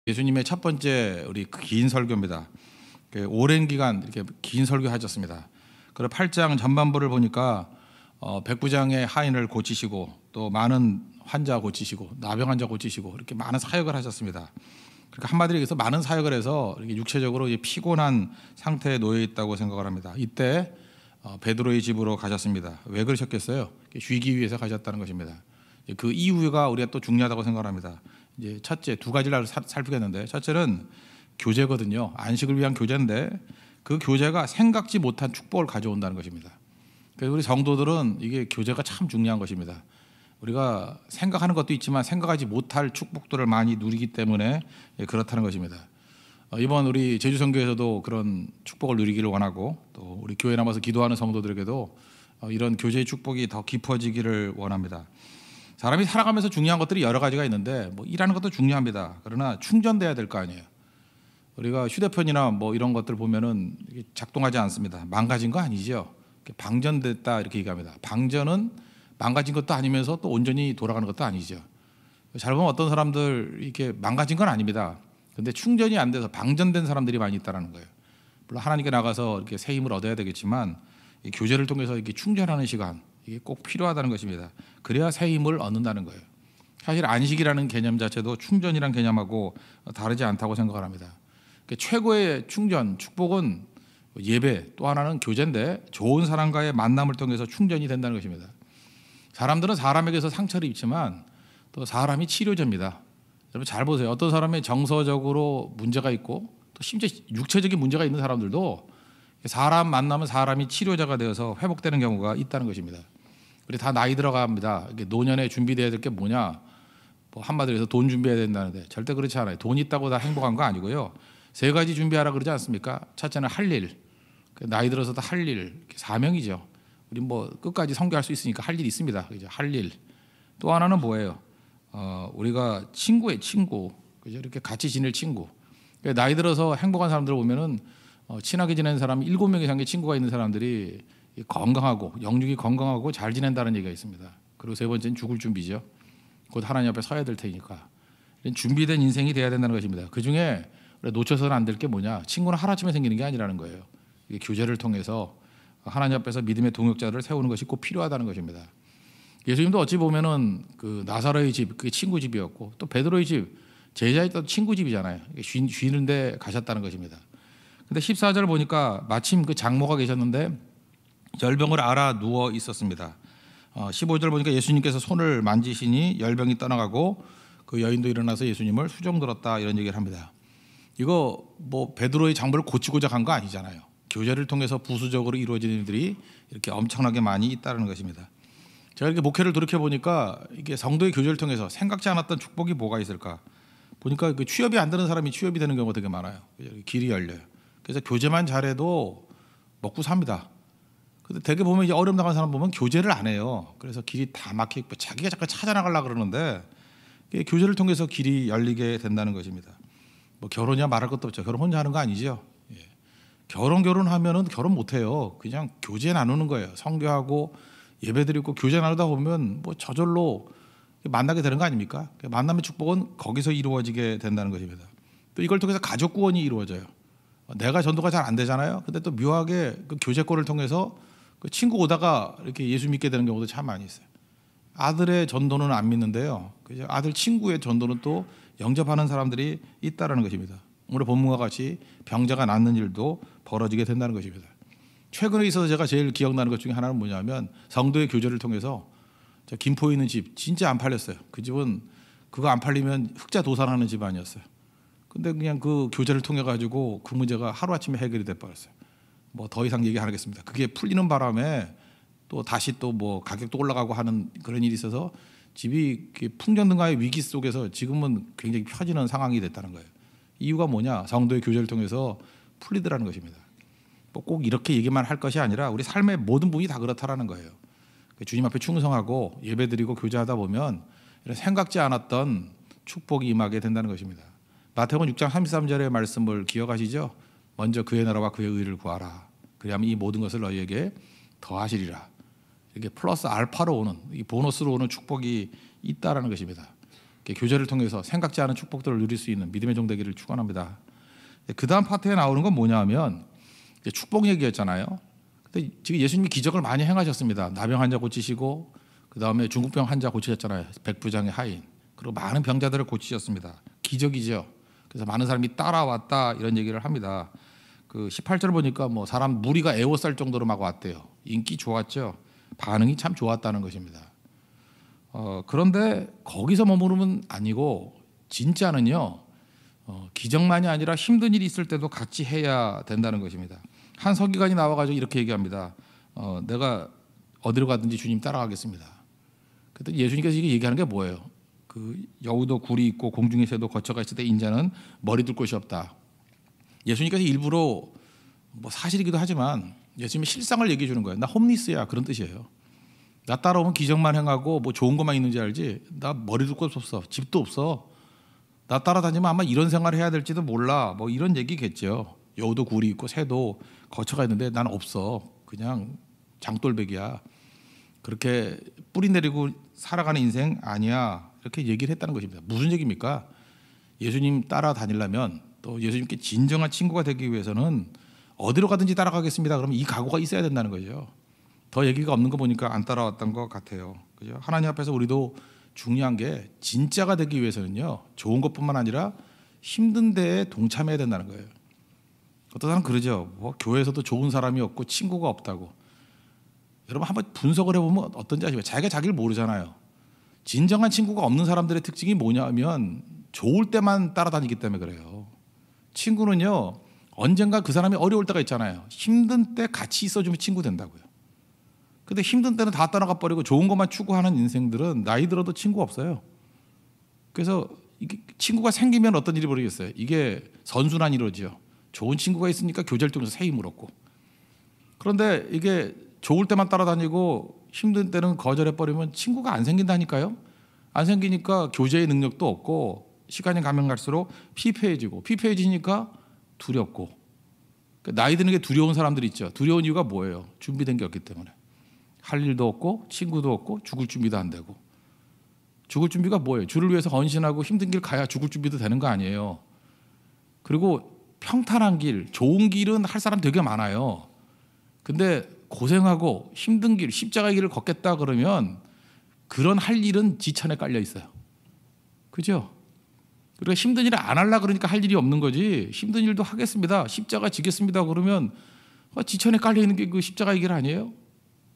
예수님의 첫 번째 우리 긴 설교입니다. 오랜 기간 이렇게 긴 설교하셨습니다. 그리고 8장 전반부를 보니까 백부장의 하인을 고치시고 또 많은 환자 고치시고 나병 환자 고치시고 이렇게 많은 사역을 하셨습니다. 그러니까 한마디로 얘기해서 많은 사역을 해서 이렇게 육체적으로 피곤한 상태에 놓여 있다고 생각을 합니다. 이때 베드로의 집으로 가셨습니다. 왜 그러셨겠어요? 쉬기 위해서 가셨다는 것입니다. 그 이유가 우리가 또 중요하다고 생각합니다. 이제 첫째 두 가지를 살피겠는데, 첫째는 교제거든요. 안식을 위한 교제인데 그 교제가 생각지 못한 축복을 가져온다는 것입니다. 그래서 우리 성도들은 이게 교제가 참 중요한 것입니다. 우리가 생각하는 것도 있지만 생각하지 못할 축복들을 많이 누리기 때문에 그렇다는 것입니다. 이번 우리 제주선교에서도 그런 축복을 누리기를 원하고, 또 우리 교회 남아서 기도하는 성도들에게도 이런 교제의 축복이 더 깊어지기를 원합니다. 사람이 살아가면서 중요한 것들이 여러 가지가 있는데 일하는 것도 중요합니다. 그러나 충전돼야 될 거 아니에요. 우리가 휴대폰이나 이런 것들 보면은 작동하지 않습니다. 망가진 거 아니죠. 방전됐다 이렇게 얘기합니다. 방전은 망가진 것도 아니면서 또 온전히 돌아가는 것도 아니죠. 잘 보면 어떤 사람들 이렇게 망가진 건 아닙니다. 근데 충전이 안 돼서 방전된 사람들이 많이 있다는 거예요. 물론 하나님께 나가서 이렇게 새 힘을 얻어야 되겠지만 이 교제를 통해서 이렇게 충전하는 시간, 이게 꼭 필요하다는 것입니다. 그래야 새 힘을 얻는다는 거예요. 사실 안식이라는 개념 자체도 충전이란 개념하고 다르지 않다고 생각을 합니다. 최고의 충전, 축복은 예배, 또 하나는 교제인데 좋은 사람과의 만남을 통해서 충전이 된다는 것입니다. 사람들은 사람에게서 상처를 입지만 또 사람이 치료제입니다. 여러분 잘 보세요. 어떤 사람이 정서적으로 문제가 있고 또 심지어 육체적인 문제가 있는 사람들도 사람 만나면 사람이 치료자가 되어서 회복되는 경우가 있다는 것입니다. 우리 다 나이 들어갑니다. 노년에 준비돼야 될 게 뭐냐? 한마디로 해서 돈 준비해야 된다는데 절대 그렇지 않아요. 돈 있다고 다 행복한 거 아니고요. 세 가지 준비하라 그러지 않습니까? 첫째는 할 일, 나이 들어서도 할 일, 사명이죠. 우리 끝까지 선교할 수 있으니까 할 일이 있습니다. 그죠? 할 일. 또 하나는 뭐예요? 우리가 친구예요, 친구. 그죠? 이렇게 같이 지낼 친구. 나이 들어서 행복한 사람들 보면은 친하게 지내는 사람 7명 이상의 친구가 있는 사람들이 건강하고 영육이 건강하고 잘 지낸다는 얘기가 있습니다. 그리고 세 번째는 죽을 준비죠. 곧 하나님 앞에 서야 될 테니까 준비된 인생이 돼야 된다는 것입니다. 그중에 놓쳐서는 안 될 게 뭐냐? 친구는 하루아침에 생기는 게 아니라는 거예요. 이게 교제를 통해서 하나님 앞에서 믿음의 동역자들을 세우는 것이 꼭 필요하다는 것입니다. 예수님도 어찌 보면은 그 나사로의 집, 그게 친구 집이었고, 또 베드로의 집, 제자였던 친구 집이잖아요. 쉬는데 가셨다는 것입니다. 근데 14절 보니까 마침 그 장모가 계셨는데 열병을 앓아 누워 있었습니다. 15절 보니까 예수님께서 손을 만지시니 열병이 떠나가고 그 여인도 일어나서 예수님을 수종들었다, 이런 얘기를 합니다. 이거 베드로의 장모를 고치고자 한 거 아니잖아요. 교제를 통해서 부수적으로 이루어지는 일들이 이렇게 엄청나게 많이 있다는 것입니다. 제가 이렇게 목회를 돌이켜 보니까 이게 성도의 교제를 통해서 생각지 않았던 축복이 뭐가 있을까 보니까 그 취업이 안 되는 사람이 취업이 되는 경우가 되게 많아요. 길이 열려요. 그래서 교제만 잘해도 먹고 삽니다. 근데 대개 보면 이제 어려움 당한 사람 보면 교제를 안 해요. 그래서 길이 다 막혀 있고 자기가 자꾸 찾아나가려고 그러는데 교제를 통해서 길이 열리게 된다는 것입니다. 결혼이야 말할 것도 없죠. 결혼 혼자 하는 거 아니죠. 결혼하면은 결혼 못 해요. 그냥 교제 나누는 거예요. 성교하고 예배드리고 교제 나누다 보면 저절로 만나게 되는 거 아닙니까? 만남의 축복은 거기서 이루어지게 된다는 것입니다. 또 이걸 통해서 가족 구원이 이루어져요. 내가 전도가 잘 안 되잖아요. 근데 또 묘하게 그 교제권을 통해서 그 친구 오다가 이렇게 예수 믿게 되는 경우도 참 많이 있어요. 아들의 전도는 안 믿는데요. 아들 친구의 전도는 또 영접하는 사람들이 있다라는 것입니다. 오늘 본문과 같이 병자가 낫는 일도 벌어지게 된다는 것입니다. 최근에 있어서 제가 제일 기억나는 것 중에 하나는 뭐냐면 성도의 교제를 통해서 저 김포에 있는 집 진짜 안 팔렸어요. 그 집은 그거 안 팔리면 흑자 도산하는 집 아니었어요. 근데 그냥 그 교제를 통해 가지고 그 문제가 하루아침에 해결이 돼 버렸어요. 더 이상 얘기 안 하겠습니다. 그게 풀리는 바람에 또 다시 또 가격도 올라가고 하는 그런 일이 있어서 집이 풍전등화의 위기 속에서 지금은 굉장히 펴지는 상황이 됐다는 거예요. 이유가 뭐냐? 성도의 교제를 통해서 풀리더라는 것입니다. 꼭 이렇게 얘기만 할 것이 아니라 우리 삶의 모든 부분이 다 그렇다라는 거예요. 주님 앞에 충성하고 예배드리고 교제하다 보면 이런 생각지 않았던 축복이 임하게 된다는 것입니다. 마태복음 6장 33절의 말씀을 기억하시죠? 먼저 그의 나라와 그의 의를 구하라. 그리하면 이 모든 것을 너희에게 더하시리라. 이게 플러스 알파로 오는, 이 보너스로 오는 축복이 있다라는 것입니다. 교제를 통해서 생각지 않은 축복들을 누릴 수 있는 믿음의 종 되기를 축원합니다. 그 다음 파트에 나오는 건 뭐냐면 축복 얘기였잖아요. 근데 지금 예수님이 기적을 많이 행하셨습니다. 나병 환자 고치시고 그 다음에 중국병 환자 고치셨잖아요. 백부장의 하인. 그리고 많은 병자들을 고치셨습니다. 기적이죠. 그래서 많은 사람이 따라왔다 이런 얘기를 합니다. 그 18절 보니까 뭐 사람 무리가 애워쌀 정도로 막 왔대요. 인기 좋았죠. 반응이 참 좋았다는 것입니다. 그런데 거기서 머무르면 아니고 진짜는요. 기적만이 아니라 힘든 일이 있을 때도 같이 해야 된다는 것입니다. 한 서기관이 나와가지고 이렇게 얘기합니다. 내가 어디로 가든지 주님 따라가겠습니다. 그때 예수님께서 이게 얘기하는 게 뭐예요? 그 여우도 굴이 있고 공중의 새도 거처가 있을 때 인자는 머리 둘 곳이 없다. 예수님께서 일부러 뭐 사실이기도 하지만 예수님의 실상을 얘기해 주는 거예요. 나 홈리스야 그런 뜻이에요. 나 따라오면 기적만 행하고 뭐 좋은 것만 있는지 알지. 나 머리 둘 곳 없어. 집도 없어. 나 따라다니면 아마 이런 생활을 해야 될지도 몰라. 뭐 이런 얘기겠죠. 여우도 굴이 있고 새도 거처가 있는데 난 없어. 그냥 장돌배기야. 그렇게 뿌리 내리고 살아가는 인생 아니야. 이렇게 얘기를 했다는 것입니다. 무슨 얘기입니까? 예수님 따라다니려면 또 예수님께 진정한 친구가 되기 위해서는 어디로 가든지 따라가겠습니다. 그러면 이 각오가 있어야 된다는 거죠. 더 얘기가 없는 거 보니까 안 따라왔던 것 같아요. 그죠? 하나님 앞에서 우리도 중요한 게 진짜가 되기 위해서는요. 좋은 것뿐만 아니라 힘든 데에 동참해야 된다는 거예요. 어떤 사람은 그러죠. 뭐 교회에서도 좋은 사람이 없고 친구가 없다고. 여러분 한번 분석을 해보면 어떤지 아시죠? 자기가 자기를 모르잖아요. 진정한 친구가 없는 사람들의 특징이 뭐냐면 좋을 때만 따라다니기 때문에 그래요. 친구는요. 언젠가 그 사람이 어려울 때가 있잖아요. 힘든 때 같이 있어주면 친구 된다고요. 근데 힘든 때는 다 떠나가 버리고 좋은 것만 추구하는 인생들은 나이 들어도 친구 없어요. 그래서 이게 친구가 생기면 어떤 일이 벌어지겠어요? 이게 선순환이 이루어지죠. 좋은 친구가 있으니까 교제를 통해서 새 힘을 얻고. 그런데 이게 좋을 때만 따라다니고 힘든 때는 거절해버리면 친구가 안 생긴다니까요. 안 생기니까 교제의 능력도 없고 시간이 가면 갈수록 피폐해지니까 두렵고. 나이 드는 게 두려운 사람들이 있죠. 두려운 이유가 뭐예요? 준비된 게 없기 때문에. 할 일도 없고 친구도 없고 죽을 준비도 안 되고. 죽을 준비가 뭐예요? 주를 위해서 헌신하고 힘든 길 가야 죽을 준비도 되는 거 아니에요. 그리고 평탄한 길, 좋은 길은 할 사람 되게 많아요. 근데 고생하고 힘든 길, 십자가의 길을 걷겠다 그러면 그런 할 일은 지천에 깔려 있어요. 그죠? 그러니까 힘든 일을 안 하려고 그러니까 할 일이 없는 거지. 힘든 일도 하겠습니다. 십자가 지겠습니다 그러면 지천에 깔려 있는 게 그 십자가의 길 아니에요?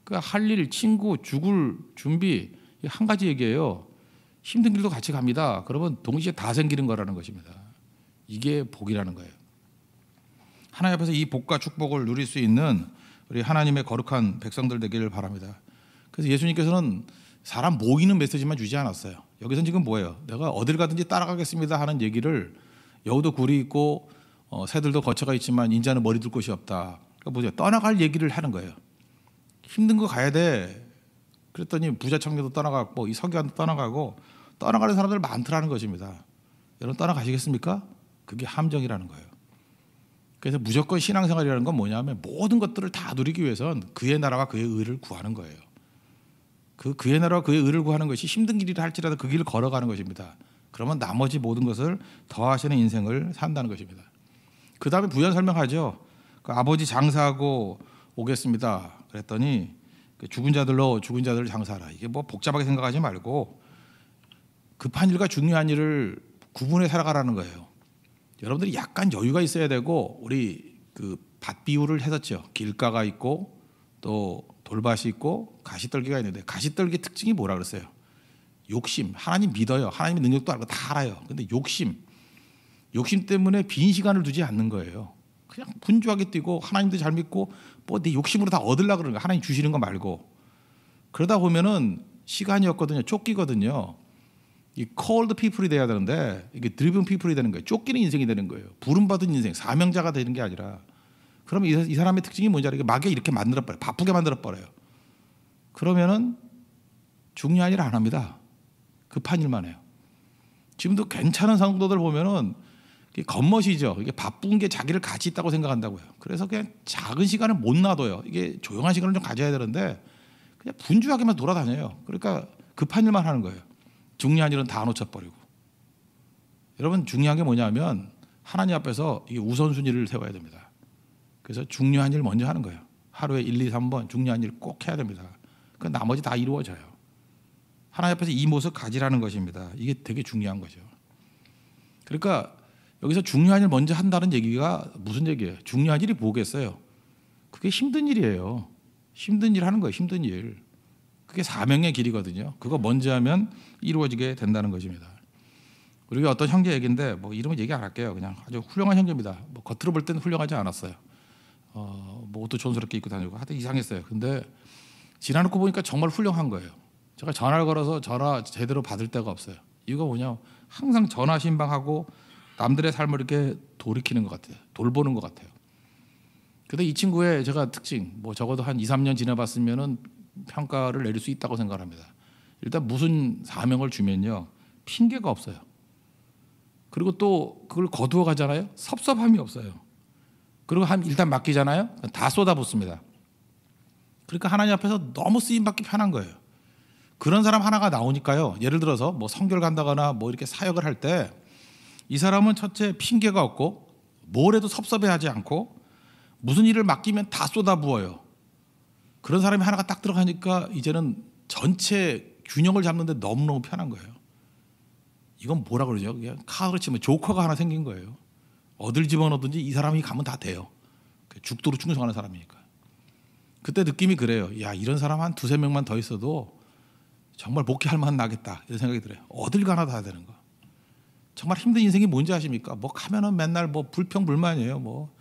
그러니까 할 일, 친구, 죽을 준비 한 가지 얘기예요. 힘든 길도 같이 갑니다. 그러면 동시에 다 생기는 거라는 것입니다. 이게 복이라는 거예요. 하나님 앞에서 이 복과 축복을 누릴 수 있는 우리 하나님의 거룩한 백성들 되기를 바랍니다. 그래서 예수님께서는 사람 모이는 메시지만 주지 않았어요. 여기서는 지금 뭐예요? 내가 어딜 가든지 따라가겠습니다 하는 얘기를 여우도 굴이 있고 새들도 거처가 있지만 인자는 머리 둘 곳이 없다. 그러니까 뭐죠? 떠나갈 얘기를 하는 거예요. 힘든 거 가야 돼. 그랬더니 부자 청년도 떠나갔고 이 서기관도 떠나가고 떠나가는 사람들 많더라는 것입니다. 여러분 떠나가시겠습니까? 그게 함정이라는 거예요. 그래서 무조건 신앙생활이라는 건 뭐냐면 모든 것들을 다 누리기 위해서는 그의 나라와 그의 의를 구하는 거예요. 그의 나라와 그의 의를 구하는 것이 힘든 길이라 할지라도 그 길을 걸어가는 것입니다. 그러면 나머지 모든 것을 더하시는 인생을 산다는 것입니다. 그 다음에 부연 설명하죠. 그 아버지 장사하고 오겠습니다. 그랬더니 죽은 자들을 장사하라. 이게 뭐 복잡하게 생각하지 말고 급한 일과 중요한 일을 구분해 살아가라는 거예요. 여러분들이 약간 여유가 있어야 되고 우리 그 밭 비유를 했었죠. 길가가 있고 또 돌밭이 있고 가시떨기가 있는데 가시떨기 특징이 뭐라 그랬어요? 욕심. 하나님 믿어요. 하나님의 능력도 알고 다 알아요. 근데 욕심 때문에 빈 시간을 두지 않는 거예요. 그냥 분주하게 뛰고 하나님도 잘 믿고 뭐 내 욕심으로 다 얻으려고 그러는 거예요. 하나님 주시는 거 말고. 그러다 보면은 시간이 없거든요. 쫓기거든요. 이 cold people이 돼야 되는데 이게 driven people이 되는 거예요. 쫓기는 인생이 되는 거예요. 부름받은 인생, 사명자가 되는 게 아니라. 그러면 이 사람의 특징이 뭔지 알아요? 막에 이렇게 만들어버려요. 바쁘게 만들어버려요. 그러면은 중요한 일 안 합니다. 급한 일만 해요. 지금도 괜찮은 성도들 보면은 겉멋이죠. 이게 바쁜 게 자기를 가치 있다고 생각한다고요. 그래서 그냥 작은 시간을 못 놔둬요. 이게 조용한 시간을 좀 가져야 되는데 그냥 분주하게만 돌아다녀요. 그러니까 급한 일만 하는 거예요. 중요한 일은 다 놓쳐버리고. 여러분 중요한 게 뭐냐면 하나님 앞에서 이 우선순위를 세워야 됩니다. 그래서 중요한 일 먼저 하는 거예요. 하루에 1, 2, 3번 중요한 일 꼭 해야 됩니다. 그 나머지 다 이루어져요. 하나님 앞에서 이 모습 가지라는 것입니다. 이게 되게 중요한 거죠. 그러니까 여기서 중요한 일 먼저 한다는 얘기가 무슨 얘기예요? 중요한 일이 뭐겠어요? 그게 힘든 일이에요. 힘든 일 하는 거예요. 힘든 일. 그게 사명의 길이거든요. 그거 먼저 하면 이루어지게 된다는 것입니다. 우리가 어떤 형제 얘기인데 뭐 이름은 얘기 안 할게요. 그냥 아주 훌륭한 형제입니다. 뭐 겉으로 볼 때는 훌륭하지 않았어요. 뭐 옷도 촌스럽게 입고 다니고 하여튼 이상했어요. 근데 지나놓고 보니까 정말 훌륭한 거예요. 제가 전화를 걸어서 전화 제대로 받을 데가 없어요. 이유가 뭐냐? 항상 전화 신방하고 남들의 삶을 이렇게 돌이키는 것 같아요. 돌보는 것 같아요. 근데 이 친구의 제가 특징, 뭐 적어도 한 2, 3년 지나봤으면은 평가를 내릴 수 있다고 생각합니다. 일단 무슨 사명을 주면요, 핑계가 없어요. 그리고 또 그걸 거두어 가잖아요. 섭섭함이 없어요. 그리고 일단 맡기잖아요. 다 쏟아붓습니다. 그러니까 하나님 앞에서 너무 쓰임 받기 편한 거예요. 그런 사람 하나가 나오니까요. 예를 들어서 뭐 성결 간다거나 뭐 이렇게 사역을 할 때 이 사람은 첫째 핑계가 없고 뭘 해도 섭섭해하지 않고 무슨 일을 맡기면 다 쏟아부어요. 그런 사람이 하나가 딱 들어가니까 이제는 전체 균형을 잡는데 너무너무 편한 거예요. 이건 뭐라 그러죠? 그냥 카드로 치면 조커가 하나 생긴 거예요. 어딜 집어넣든지 이 사람이 가면 다 돼요. 죽도록 충성하는 사람이니까. 그때 느낌이 그래요. 야, 이런 사람 한 두세 명만 더 있어도 정말 목회할 만 나겠다 이런 생각이 들어요. 어딜 가나 다 되는 거. 정말 힘든 인생이 뭔지 아십니까? 뭐 가면은 맨날 뭐 불평불만이에요. 뭐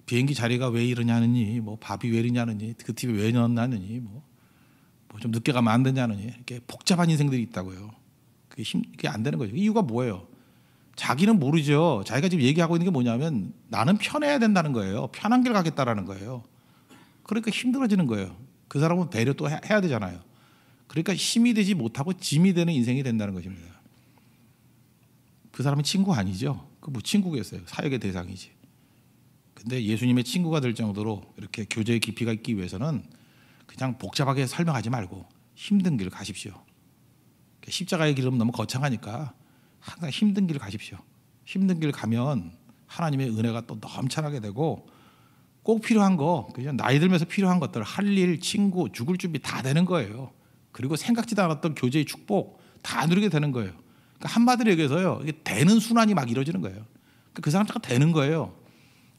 비행기 자리가 왜 이러냐느니, 뭐 밥이 왜 이러냐느니, 그 TV 왜 넣었냐느니, 뭐 좀 늦게 가면 안 되냐느니, 이렇게 복잡한 인생들이 있다고요. 그게 안 되는 거죠. 이유가 뭐예요? 자기는 모르죠. 자기가 지금 얘기하고 있는 게 뭐냐면 나는 편해야 된다는 거예요. 편한 길 가겠다라는 거예요. 그러니까 힘들어지는 거예요. 그 사람은 배려 또 해야 되잖아요. 그러니까 힘이 되지 못하고 짐이 되는 인생이 된다는 것입니다. 그 사람은 친구 아니죠. 그 뭐 친구겠어요. 사역의 대상이지. 근데 예수님의 친구가 될 정도로 이렇게 교제의 깊이가 있기 위해서는 그냥 복잡하게 설명하지 말고 힘든 길을 가십시오. 십자가의 길은 너무 거창하니까 항상 힘든 길을 가십시오. 힘든 길을 가면 하나님의 은혜가 또 넘쳐나게 되고 꼭 필요한 거, 그냥 나이 들면서 필요한 것들, 할 일, 친구, 죽을 준비 다 되는 거예요. 그리고 생각지도 않았던 교제의 축복 다 누리게 되는 거예요. 그러니까 한마디로 얘기해서요, 이게 되는 순환이 막 이루어지는 거예요. 그 사람 자꾸 되는 거예요.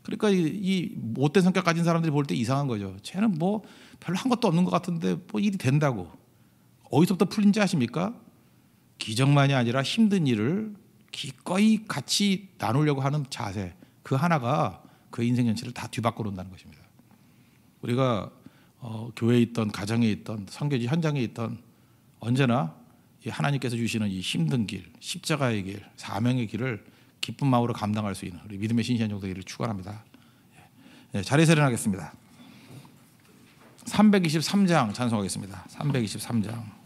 그러니까 이 못된 성격 가진 사람들이 볼 때 이상한 거죠. 쟤는 뭐 별로 한 것도 없는 것 같은데 뭐 일이 된다고. 어디서부터 풀린지 아십니까? 기적만이 아니라 힘든 일을 기꺼이 같이 나누려고 하는 자세, 그 하나가 그 인생 전체를 다 뒤바꿔 놓는다는 것입니다. 우리가 교회에 있던, 가정에 있던, 선교지 현장에 있던 언제나 이 하나님께서 주시는 이 힘든 길, 십자가의 길, 사명의 길을 기쁜 마음으로 감당할 수 있는 우리 믿음의 신실한 종들 되기를 축원합니다. 자리에서 일어나겠습니다. 323장 찬송하겠습니다. 323장.